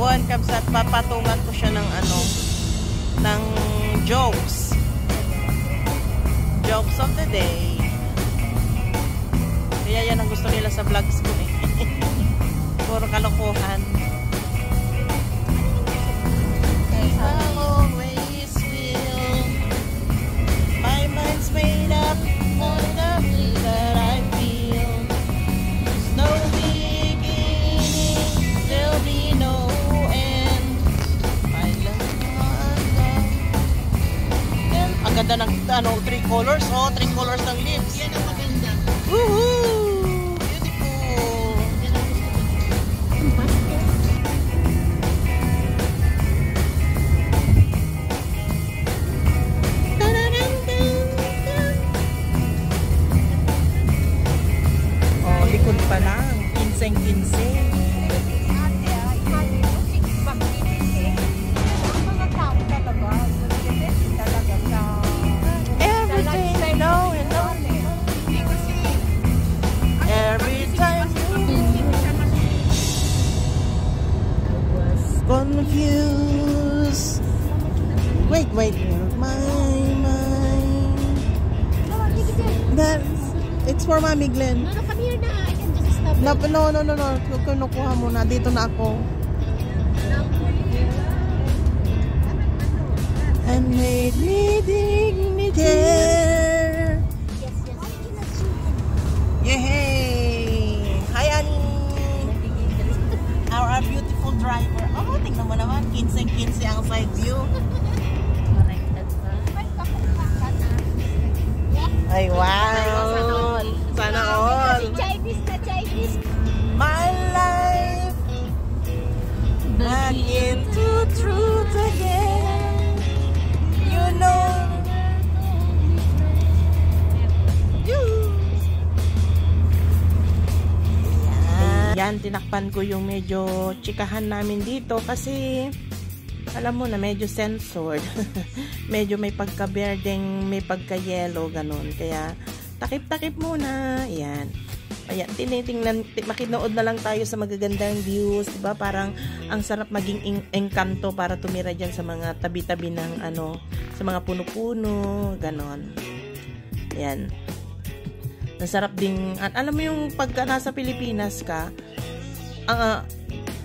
kuhan kabsat, papatungan ko siya ng ano, ng jokes. Jokes of the day. Kaya yan ang gusto nila sa vlogs ko eh. Puro kalokohan. I always feel my mind's made up for the way that I feel. There's no beginning, there'll be no end. I love. And ang ganda ng ano, 3 colors. Oh, 3 colors ng lips. Yan ang maganda. Woohoo! Likod pa lang, kinseng-kinseng. Everything, no, and no. Every time I was confused. Wait, my mind. It's for Mommy Glenn. No, come here na. I can just stop it. No. Kinukuha mo na. Dito na ako. And made me dignity. Yes. Yay! Hi, Annie! Our beautiful driver. Oh, tingnan mo naman. 15-15 ang side view. Ay, wow! Sana all! Chinese na Chinese! My life back into truth again. You know. Yan, tinakpan ko yung medyo chikahan namin dito kasi alam mo na medyo censored. Medyo may pagka-berdeng, may pagka-yellow, ganun. Kaya takip-takip muna. Yan. Ayan, tinitingnan, makinood na lang tayo sa magagandang views, diba? Parang ang sarap maging engkanto para tumira dyan sa mga tabi-tabi ng ano, sa mga puno-puno, ganon. Ayan. Nasarap ding, alam mo yung pagka nasa Pilipinas ka,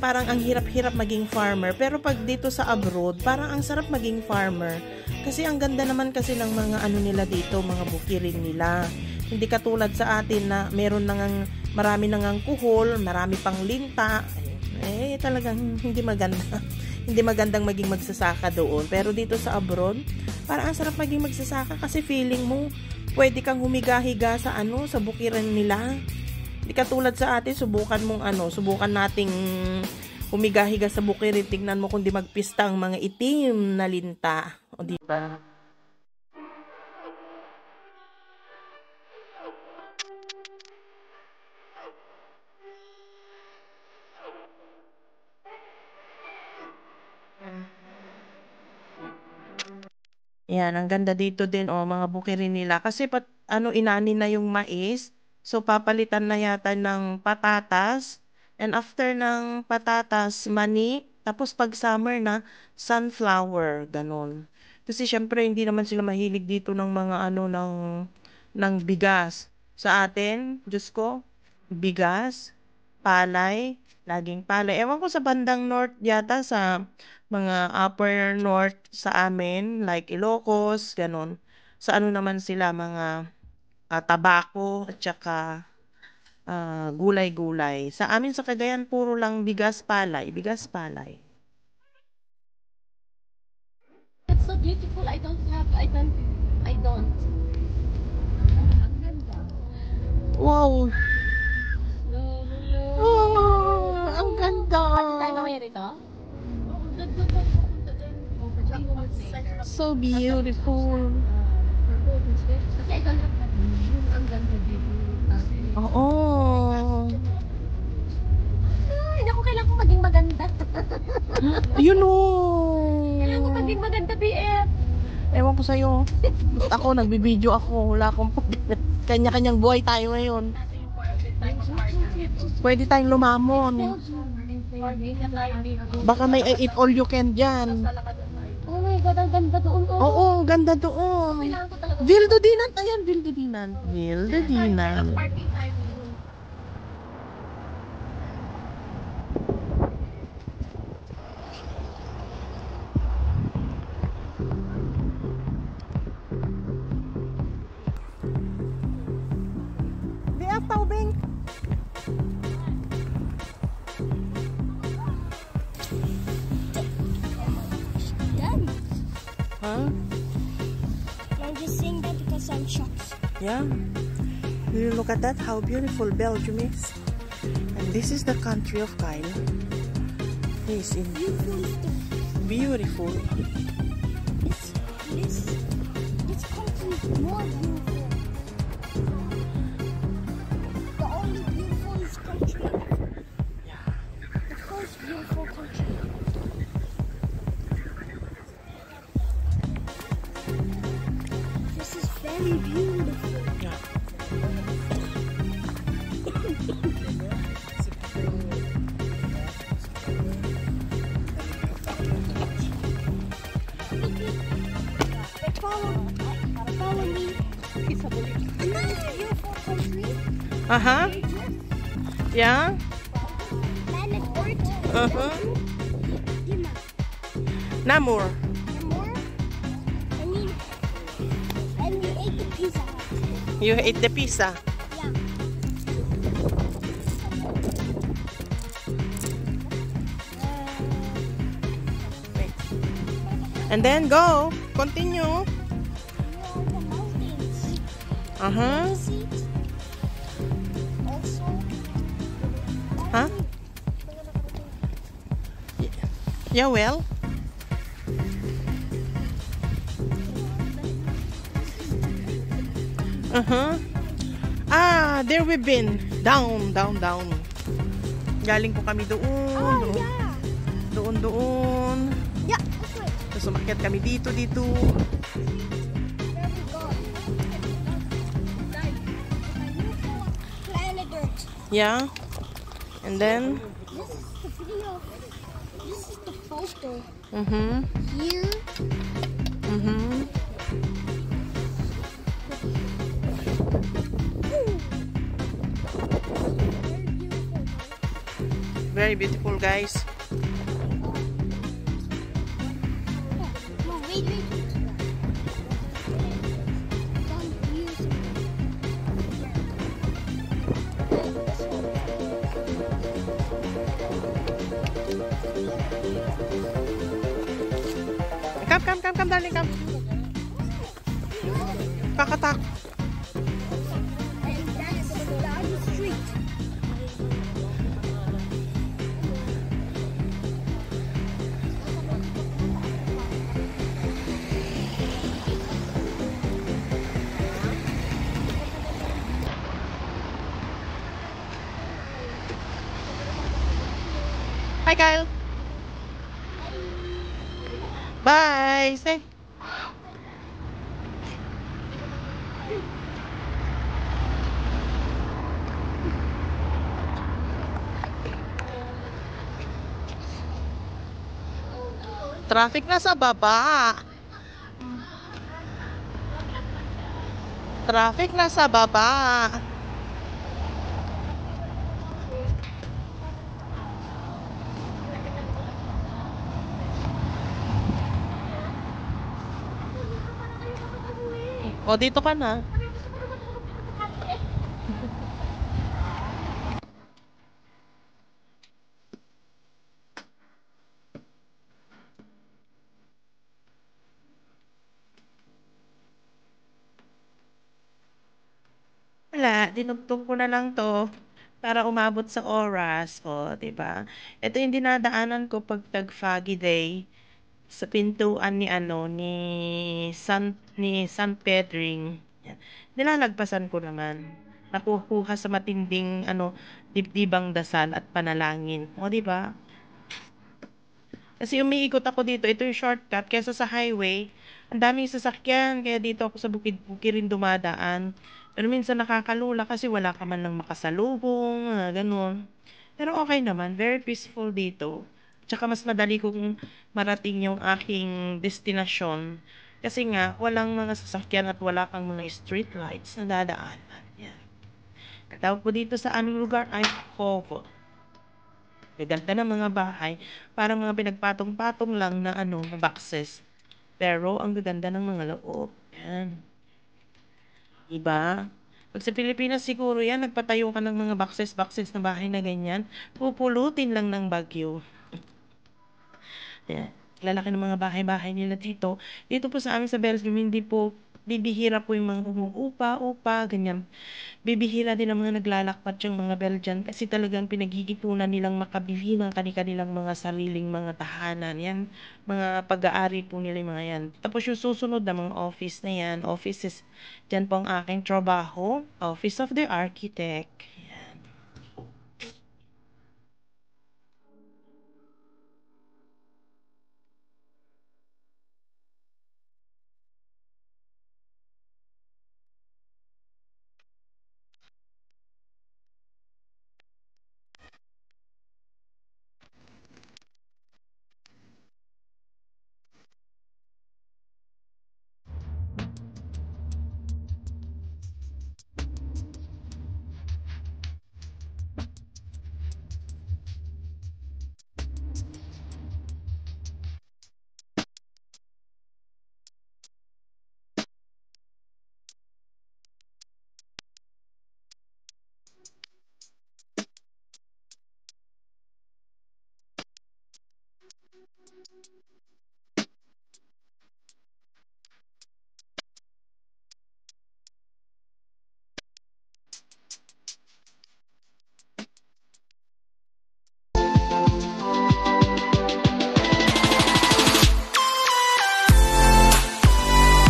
parang ang hirap-hirap maging farmer, pero pag dito sa abroad, parang ang sarap maging farmer. Kasi ang ganda naman kasi ng mga ano nila dito, mga bukirin nila. Hindi katulad sa atin na meron nang marami nang kuhol, marami pang linta. Eh talagang hindi maganda. Hindi magandang maging magsasaka doon. Pero dito sa abroad, parang ang sarap maging magsasaka kasi feeling mo pwede kang humiga-higa sa ano, sa bukiran nila. Hindi katulad sa atin, subukan nating humiga-higa sa bukirin, tingnan mo kung di magpista ang mga itim na linta. O di ba? Yan, ang ganda dito din, mga bukirin nila. Kasi inani na yung mais. So, papalitan na yata ng patatas. And after ng patatas, mani. Tapos, pag summer na, sunflower. Ganon. Kasi, syempre, hindi naman sila mahilig dito ng mga ng bigas. Sa atin, Diyos ko, bigas, palay, laging palay. Ewan ko sa bandang north yata, sa mga upper north sa amin, like Ilocos, ganon. Sa ano naman sila, mga tabako, at saka gulay-gulay. Sa amin sa Cagayan, puro lang bigas palay. Bigas palay. That's so beautiful. I don't. Wow! Oh, ang ganda! Tayo mamaya rito? So beautiful. Ang ganda dito. Oo. Hindi ako kailangan ko maging maganda. Yun o. Kailangan ko maging maganda, BF. Ewan ko sa'yo. Ako, nagbibideo ako. Wala akong kanya-kanyang buhay tayo ngayon. Pwede tayong lumamon. Baka may eat all you can dyan. Oh my God, ang ganda doon. Oo, ganda doon. Kailangan ko talaga. Vildodinan, ayan, Vildodinan. Vildodinan. Di ang taubing. Done. Huh? I'm just saying that because I'm shocked. Yeah. You look at that, how beautiful Belgium is. And this is the country of Kyle. He's in beautiful. This country is more beautiful. The only beautiful is country. Yeah. The first beautiful country. This is very beautiful. Yeah. Follow me. Another beautiful country. Uh-huh. Yeah. Planet Earth. Uh-huh. Dima. Namur. And more. I mean, and we ate the pizza. You ate the pizza. Yeah. And then go. Continue. Here are the mountains. Uh-huh. See? Also. Huh? Yeah, well. Uh-huh. Ah, there we've been. Down, down, down. Galing po kami doon. Oh, Doon, yeah. doon, doon. Yeah, that's right. Tapos umakyat kami dito, dito. There we go. Planet Earth. Yeah. And then, This is the video. This is the photo. mm-hmm, Here. mm-hmm. Very beautiful, guys. No, wait, wait. Don't use it. Come, darling, come. Kakatak. And that's the street. Hi, Kyle. Bye. Say. Traffic na sa baba. Traffic na sa baba. O, dito ka na. Wala, dinugtong ko na lang 'to para umabot sa oras, oh, 'di ba? Ito yung dinadaanan ko 'pag tag-foggy day sa pintuan ni ano, ni San Pedring, yan. Nilalagpasan ko naman. Nakukuha sa matinding ano, dibdibang dasal at panalangin, oh, 'di ba? Kasi umiikot ako dito, ito yung shortcut kaysa sa highway. Ang daming sasakyan, kaya dito ako sa bukid-bukid dumadaan. Pero minsan nakakalula kasi wala ka man lang makasalubong, gano'n. Pero okay naman, very peaceful dito. Tsaka mas madali kong marating yung aking destinasyon kasi nga walang mga sasakyan at wala kang mga street lights na dadaanan, yan. Ang tawag po dito sa aming lugar ay Kovo. Gaganda ng mga bahay, parang mga pinagpatong-patong lang na na boxes. Pero ang gaganda ng mga loob, yan. Iba? 'Pag sa Pilipinas siguro 'yan nagpatayo ka ng mga boxes-boxes na bahay na ganyan, pupulutin lang ng bagyo. Yan, lalaki ng mga bahay-bahay nila dito. Dito po sa amin sa Belgium hindi po bibihira po yung mga umuupa-upa, ganyan. Bibihira din ang mga naglalakpat yung mga Belgian kasi talagang pinag-iipunan nilang makabili ng kani-kanilang mga sariling mga tahanan. Yan, mga pag-aari po nila yung mga yan. Tapos yung susunod na mga office na yan, offices, dyan po ang aking trabaho, Office of the Architect.